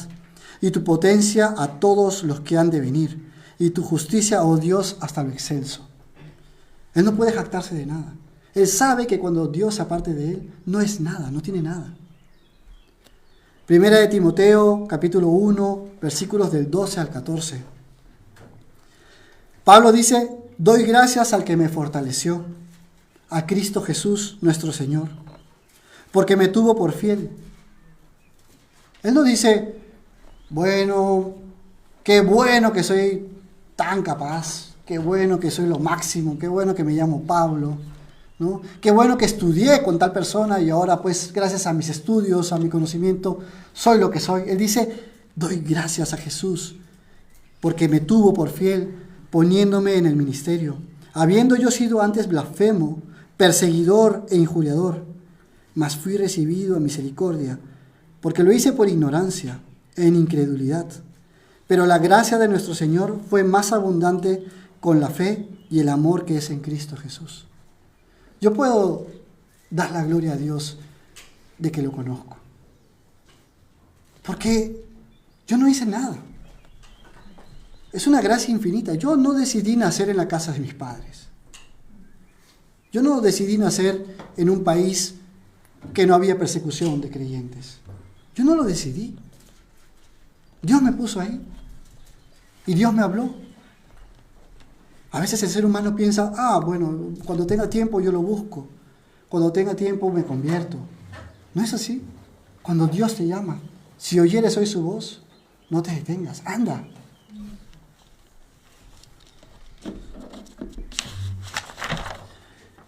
y tu potencia a todos los que han de venir, y tu justicia, oh Dios, hasta lo excelso. Él no puede jactarse de nada. Él sabe que cuando Dios se aparte de él, no es nada, no tiene nada. Primera de Timoteo, capítulo 1, versículos del 12 al 14. Pablo dice: doy gracias al que me fortaleció, a Cristo Jesús nuestro Señor, porque me tuvo por fiel. Él no dice: bueno, qué bueno que soy tan capaz, qué bueno que soy lo máximo, qué bueno que me llamo Pablo, ¿no? Qué bueno que estudié con tal persona y ahora pues gracias a mis estudios, a mi conocimiento, soy lo que soy. Él dice: doy gracias a Jesús, porque me tuvo por fiel, poniéndome en el ministerio, habiendo yo sido antes blasfemo, perseguidor e injuriador, mas fui recibido a misericordia, porque lo hice por ignorancia, en incredulidad. Pero la gracia de nuestro Señor fue más abundante con la fe y el amor que es en Cristo Jesús. Yo puedo dar la gloria a Dios de que lo conozco, porque yo no hice nada. Es una gracia infinita. Yo no decidí nacer en la casa de mis padres. Yo no decidí nacer en un país que no había persecución de creyentes. Yo no lo decidí. Dios me puso ahí. Y Dios me habló. A veces el ser humano piensa: bueno, cuando tenga tiempo yo lo busco. Cuando tenga tiempo me convierto. No es así. Cuando Dios te llama, si oyeres hoy su voz, no te detengas. Anda.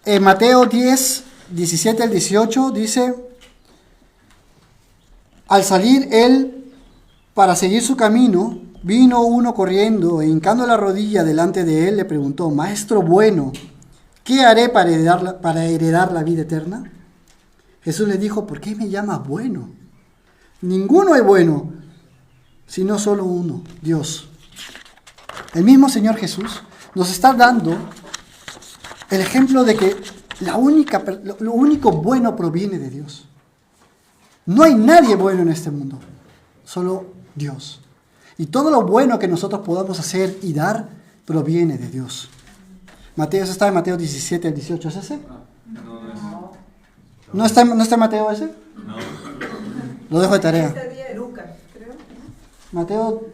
En Mateo 10, 17 al 18 dice: al salir él para seguir su camino, vino uno corriendo e hincando la rodilla delante de él le preguntó: Maestro bueno, ¿qué haré para heredar la vida eterna? Jesús le dijo: ¿por qué me llamas bueno? Ninguno es bueno, sino solo uno, Dios. El mismo Señor Jesús nos está dando el ejemplo de que lo único bueno proviene de Dios. No hay nadie bueno en este mundo, solo Dios. Y todo lo bueno que nosotros podamos hacer y dar proviene de Dios. Mateo, eso está en Mateo 17 al 18, ¿es ese? ¿No está en Mateo ese? No. Lo dejo de tarea. Mateo,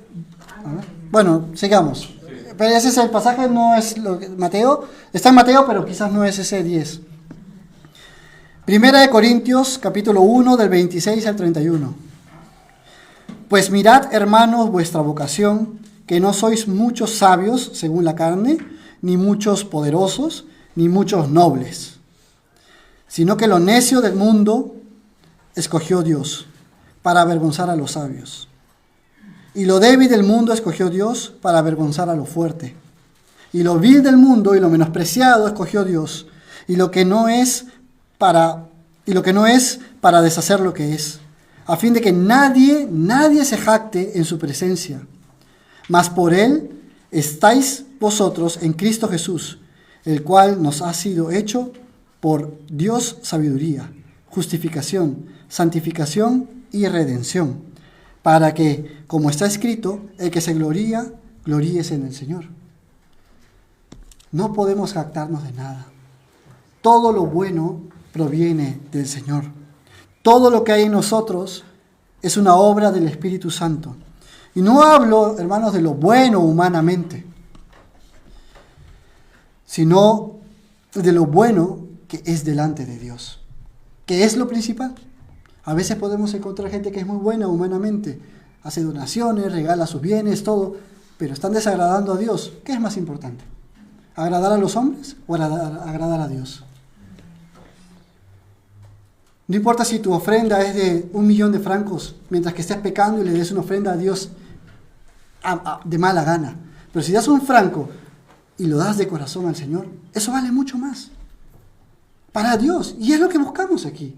a ver. Bueno, sigamos. Pero ese es el pasaje, no es lo que Mateo, está en Mateo, pero quizás no es ese 10. Primera de Corintios, capítulo 1, del 26 al 31. Pues mirad, hermanos, vuestra vocación, que no sois muchos sabios, según la carne, ni muchos poderosos, ni muchos nobles, sino que lo necio del mundo escogió Dios, para avergonzar a los sabios. Y lo débil del mundo escogió Dios para avergonzar a lo fuerte. Y lo vil del mundo y lo menospreciado escogió Dios. Y lo que no es para deshacer lo que es, a fin de que nadie se jacte en su presencia. mas por él estáis vosotros en Cristo Jesús, el cual nos ha sido hecho por Dios sabiduría, justificación, santificación y redención, para que, como está escrito, el que se gloría, gloríese en el Señor. No podemos jactarnos de nada. Todo lo bueno proviene del Señor. Todo lo que hay en nosotros es una obra del Espíritu Santo. Y no hablo, hermanos, de lo bueno humanamente, sino de lo bueno que es delante de Dios, que es lo principal. A veces podemos encontrar gente que es muy buena humanamente, hace donaciones, regala sus bienes, todo, pero están desagradando a Dios. ¿Qué es más importante? ¿Agradar a los hombres o agradar a Dios? No importa si tu ofrenda es de 1.000.000 de francos, mientras que estés pecando y le des una ofrenda a Dios de mala gana. Pero si das un franco y lo das de corazón al Señor, eso vale mucho más para Dios. Y es lo que buscamos aquí.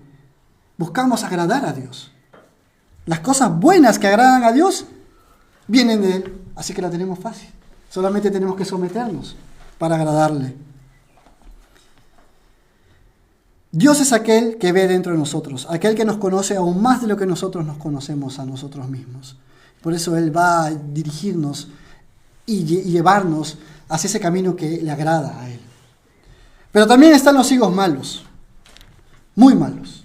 Buscamos agradar a Dios. Las cosas buenas que agradan a Dios vienen de Él, así que la tenemos fácil. Solamente tenemos que someternos para agradarle. Dios es aquel que ve dentro de nosotros, aquel que nos conoce aún más de lo que nosotros nos conocemos a nosotros mismos. Por eso Él va a dirigirnos y llevarnos hacia ese camino que le agrada a Él. Pero también están los higos malos, muy malos.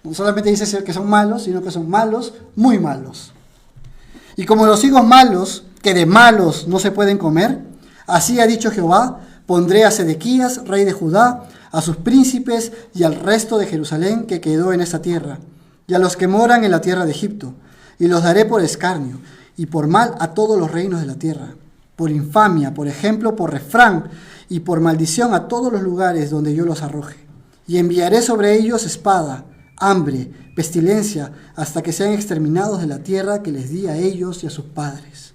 No solamente dice que son malos, sino que son malos, muy malos. Y como los higos malos, que de malos no se pueden comer, así ha dicho Jehová, pondré a Sedequías, rey de Judá, a sus príncipes y al resto de Jerusalén que quedó en esta tierra, y a los que moran en la tierra de Egipto, y los daré por escarnio, y por mal a todos los reinos de la tierra, por infamia, por ejemplo, por refrán, y por maldición a todos los lugares donde yo los arroje. Y enviaré sobre ellos espada, hambre, pestilencia, hasta que sean exterminados de la tierra que les di a ellos y a sus padres.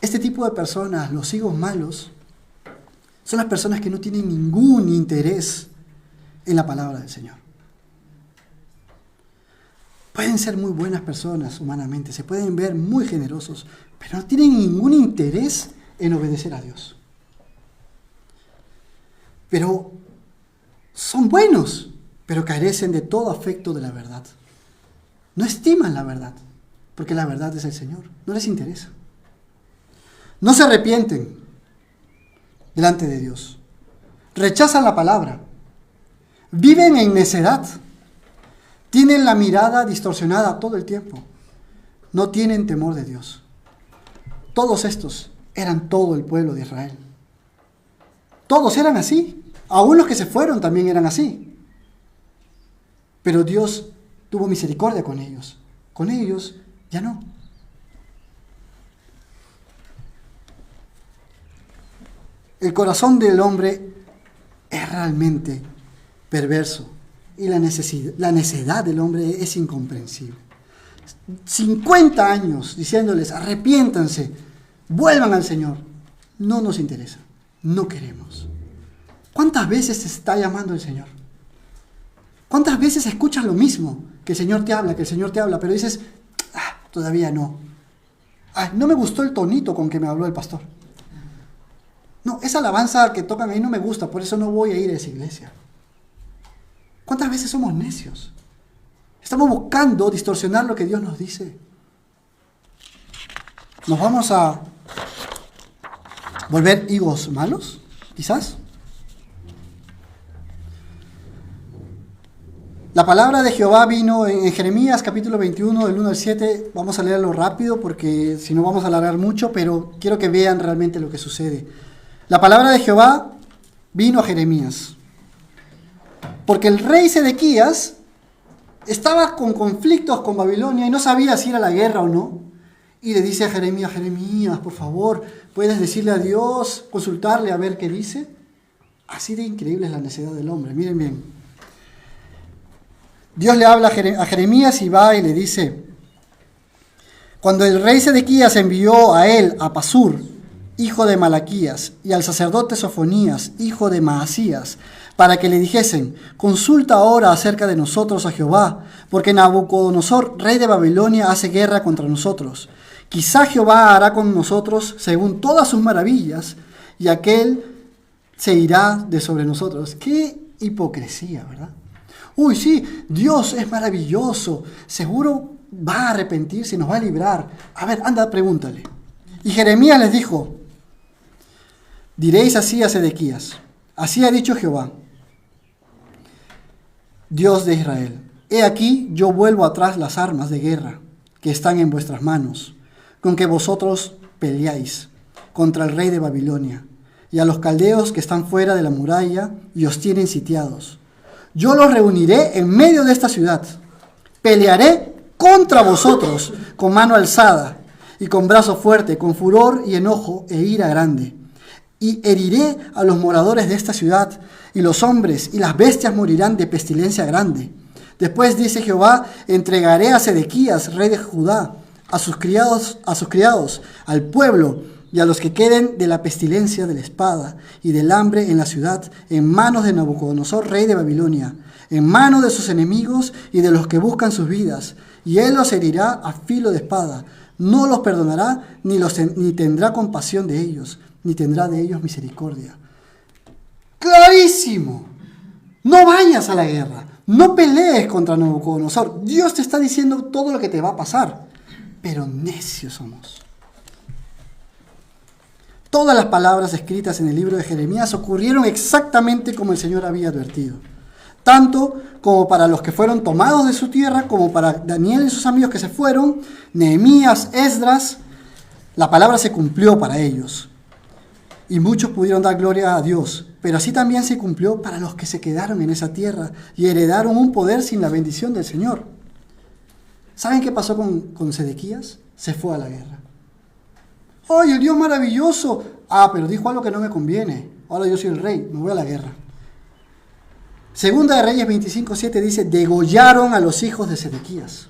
Este tipo de personas, los higos malos, son las personas que no tienen ningún interés en la palabra del Señor. Pueden ser muy buenas personas humanamente, se pueden ver muy generosos, pero no tienen ningún interés en obedecer a Dios. Pero son buenos, pero carecen de todo afecto de la verdad. No estiman la verdad, porque la verdad es el Señor, no les interesa. No se arrepienten delante de Dios. Rechazan la palabra. Viven en necedad. Tienen la mirada distorsionada todo el tiempo. No tienen temor de Dios. Todos estos eran todo el pueblo de Israel. Todos eran así. Aún los que se fueron también eran así. Pero Dios tuvo misericordia con ellos. Con ellos ya no. El corazón del hombre es realmente perverso y la necedad del hombre es incomprensible. 50 años diciéndoles arrepiéntanse, vuelvan al Señor. No nos interesa, no queremos. ¿Cuántas veces te está llamando el Señor? ¿Cuántas veces escuchas lo mismo? Que el Señor te habla, pero dices, todavía no. No me gustó el tonito con que me habló el pastor. No, esa alabanza que tocan ahí no me gusta, por eso no voy a ir a esa iglesia. ¿Cuántas veces somos necios? Estamos buscando distorsionar lo que Dios nos dice. ¿Nos vamos a volver higos malos? Quizás. La palabra de Jehová vino en Jeremías capítulo 21 del 1 al 7. Vamos a leerlo rápido porque si no vamos a alargar mucho, pero quiero que vean realmente lo que sucede. La palabra de Jehová vino a Jeremías, porque el rey Sedequías estaba con conflictos con Babilonia y no sabía si ir a la guerra o no. Y le dice a Jeremías, por favor, ¿puedes decirle a Dios, consultarle a ver qué dice? Así de increíble es la necedad del hombre. Miren bien. Dios le habla a Jeremías y va y le dice, cuando el rey Sedequías envió a él, a Pasur, hijo de Malaquías, y al sacerdote Sofonías, hijo de Maasías, para que le dijesen, consulta ahora acerca de nosotros a Jehová, porque Nabucodonosor, rey de Babilonia, hace guerra contra nosotros. Quizá Jehová hará con nosotros según todas sus maravillas, y aquel se irá de sobre nosotros. ¡Qué hipocresía!, ¿verdad? Uy, sí, Dios es maravilloso, seguro va a arrepentirse y nos va a librar. A ver, anda, pregúntale. Y Jeremías les dijo: diréis así a Sedequías: así ha dicho Jehová, Dios de Israel: he aquí, yo vuelvo atrás las armas de guerra que están en vuestras manos, con que vosotros peleáis contra el rey de Babilonia y a los caldeos que están fuera de la muralla y os tienen sitiados. Yo los reuniré en medio de esta ciudad, pelearé contra vosotros con mano alzada y con brazo fuerte, con furor y enojo e ira grande. Y heriré a los moradores de esta ciudad, y los hombres y las bestias morirán de pestilencia grande. Después, dice Jehová, entregaré a Sedequías, rey de Judá, a sus criados, al pueblo y a los que queden de la pestilencia, de la espada y del hambre en la ciudad, en manos de Nabucodonosor, rey de Babilonia, en manos de sus enemigos y de los que buscan sus vidas. Y él los herirá a filo de espada. No los perdonará, ni tendrá compasión de ellos, ni tendrá de ellos misericordia. ¡Clarísimo! No vayas a la guerra. No pelees contra Nabucodonosor. Dios te está diciendo todo lo que te va a pasar. Pero necios somos. Todas las palabras escritas en el libro de Jeremías ocurrieron exactamente como el Señor había advertido. Tanto como para los que fueron tomados de su tierra, como para Daniel y sus amigos que se fueron, Nehemías, Esdras, la palabra se cumplió para ellos. Y muchos pudieron dar gloria a Dios, pero así también se cumplió para los que se quedaron en esa tierra y heredaron un poder sin la bendición del Señor. ¿Saben qué pasó con Sedequías? Se fue a la guerra. ¡Ay, el Dios maravilloso! Pero dijo algo que no me conviene. Ahora yo soy el rey, me voy a la guerra. Segunda de Reyes 25:7 dice: degollaron a los hijos de Sedequías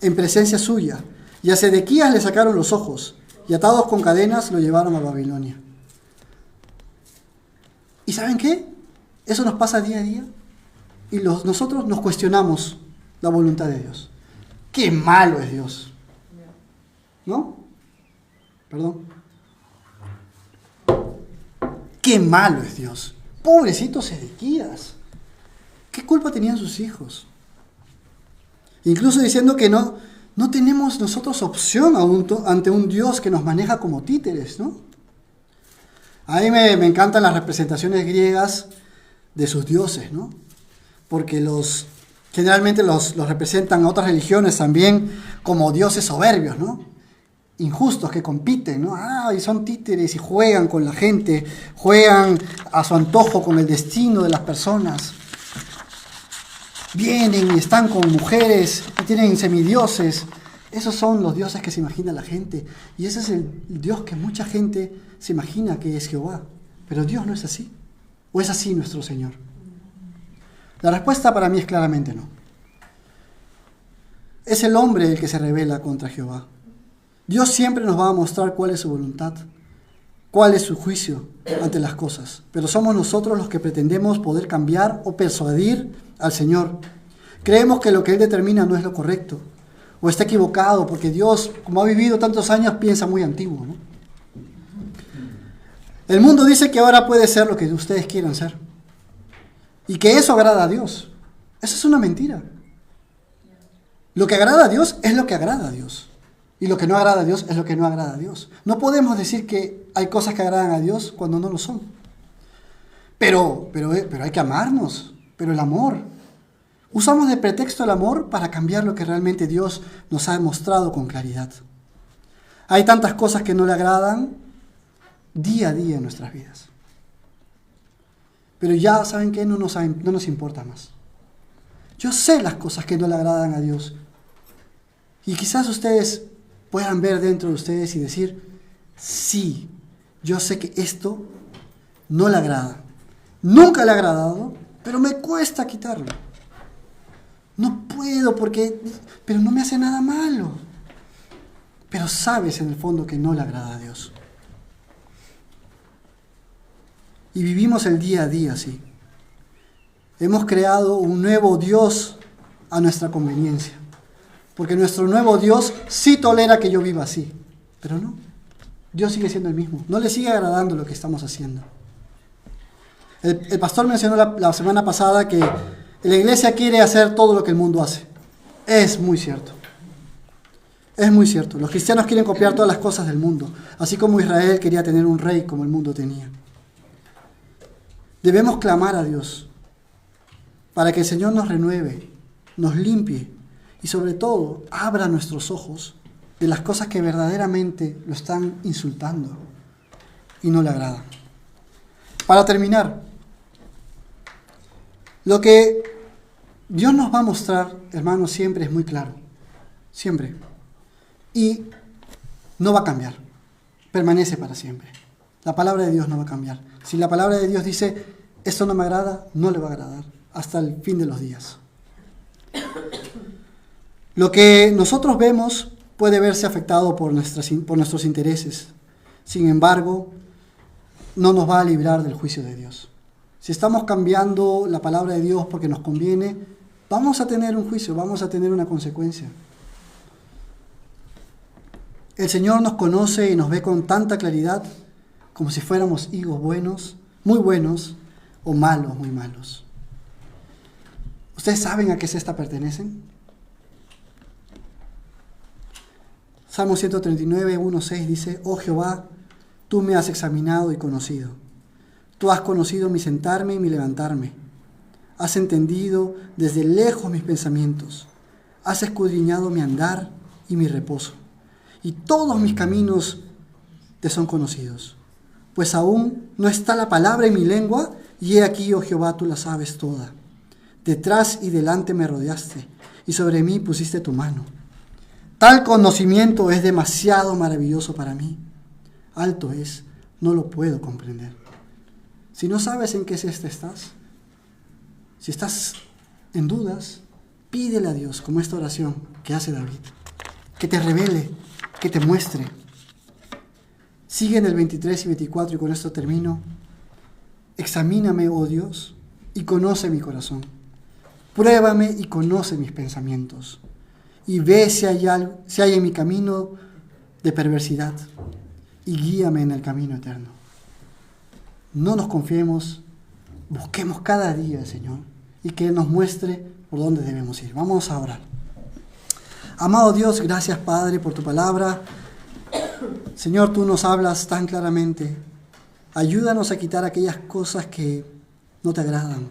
en presencia suya, y a Sedequías le sacaron los ojos, y atados con cadenas lo llevaron a Babilonia. ¿Y saben qué? Eso nos pasa día a día, y nosotros nos cuestionamos la voluntad de Dios. ¡Qué malo es Dios! ¿No? Perdón. ¡Qué malo es Dios! Pobrecito Sedequías. ¿Qué culpa tenían sus hijos? Incluso diciendo que no tenemos nosotros opción ante un Dios que nos maneja como títeres, ¿no? A mí me encantan las representaciones griegas de sus dioses, ¿no? Porque generalmente los representan a otras religiones también como dioses soberbios, ¿no? Injustos, que compiten, ¿no? Y son títeres y juegan con la gente, juegan a su antojo con el destino de las personas. Vienen y están con mujeres y tienen semidioses. Esos son los dioses que se imagina la gente. Y ese es el Dios que mucha gente se imagina que es Jehová. Pero Dios no es así. ¿O es así nuestro Señor? La respuesta para mí es claramente no. Es el hombre el que se rebela contra Jehová. Dios siempre nos va a mostrar cuál es su voluntad, cuál es su juicio ante las cosas. Pero somos nosotros los que pretendemos poder cambiar o persuadir al Señor. Creemos que lo que Él determina no es lo correcto, o está equivocado, porque Dios, como ha vivido tantos años, piensa muy antiguo, ¿no? El mundo dice que ahora puede ser lo que ustedes quieran ser, y que eso agrada a Dios. Eso es una mentira. Lo que agrada a Dios es lo que agrada a Dios, y lo que no agrada a Dios es lo que no agrada a Dios. No podemos decir que hay cosas que agradan a Dios cuando no lo son. Pero hay que amarnos. Pero el amor, usamos de pretexto el amor para cambiar lo que realmente Dios nos ha demostrado con claridad. Hay tantas cosas que no le agradan día a día en nuestras vidas. Pero ya, ¿saben qué? No nos importa más. Yo sé las cosas que no le agradan a Dios. Y quizás ustedes puedan ver dentro de ustedes y decir: sí, yo sé que esto no le agrada. Nunca le ha agradado, pero me cuesta quitarlo. No puedo pero no me hace nada malo. Pero sabes en el fondo que no le agrada a Dios. Y vivimos el día a día así. Hemos creado un nuevo Dios a nuestra conveniencia. Porque nuestro nuevo Dios sí tolera que yo viva así. Pero no, Dios sigue siendo el mismo. No le sigue agradando lo que estamos haciendo. El pastor mencionó la semana pasada que la iglesia quiere hacer todo lo que el mundo hace. Es muy cierto. Es muy cierto. Los cristianos quieren copiar todas las cosas del mundo, así como Israel quería tener un rey como el mundo tenía. Debemos clamar a Dios para que el Señor nos renueve, nos limpie y sobre todo abra nuestros ojos de las cosas que verdaderamente lo están insultando y no le agradan. Para terminar, lo que Dios nos va a mostrar, hermanos, siempre es muy claro. Siempre. Y no va a cambiar. Permanece para siempre. La palabra de Dios no va a cambiar. Si la palabra de Dios dice, esto no me agrada, no le va a agradar hasta el fin de los días. Lo que nosotros vemos puede verse afectado por nuestros intereses. Sin embargo, no nos va a librar del juicio de Dios. Si estamos cambiando la palabra de Dios porque nos conviene, vamos a tener un juicio, vamos a tener una consecuencia. El Señor nos conoce y nos ve con tanta claridad como si fuéramos higos buenos, o malos, muy malos. ¿Ustedes saben a qué cesta pertenecen? Salmo 139, 1:6 dice, oh Jehová, tú me has examinado y conocido. Tú has conocido mi sentarme y mi levantarme. Has entendido desde lejos mis pensamientos. Has escudriñado mi andar y mi reposo. Y todos mis caminos te son conocidos. Pues aún no está la palabra en mi lengua, y he aquí, oh Jehová, tú la sabes toda. Detrás y delante me rodeaste, y sobre mí pusiste tu mano. Tal conocimiento es demasiado maravilloso para mí. Alto es, no lo puedo comprender. Si no sabes en qué cesta estás, si estás en dudas, pídele a Dios, como esta oración que hace David, que te revele, que te muestre. Sigue en el 23 y 24, y con esto termino. Examíname, oh Dios, y conoce mi corazón. Pruébame y conoce mis pensamientos. Y ve si hay en mi camino de perversidad, y guíame en el camino eterno. No nos confiemos, busquemos cada día al Señor, y que Él nos muestre por dónde debemos ir. Vamos a orar. Amado Dios, gracias Padre por tu palabra. Señor, tú nos hablas tan claramente. Ayúdanos a quitar aquellas cosas que no te agradan.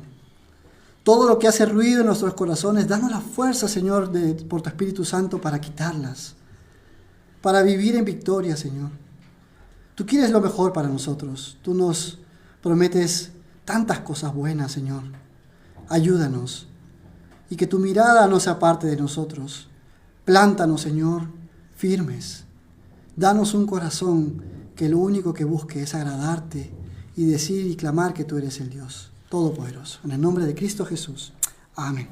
Todo lo que hace ruido en nuestros corazones, danos la fuerza, Señor, por tu Espíritu Santo para quitarlas, para vivir en victoria, Señor. Tú quieres lo mejor para nosotros. Tú nos prometes tantas cosas buenas, Señor. Ayúdanos y que tu mirada no se aparte de nosotros. Plántanos, Señor, firmes. Danos un corazón que lo único que busque es agradarte y decir y clamar que tú eres el Dios Todopoderoso. En el nombre de Cristo Jesús. Amén.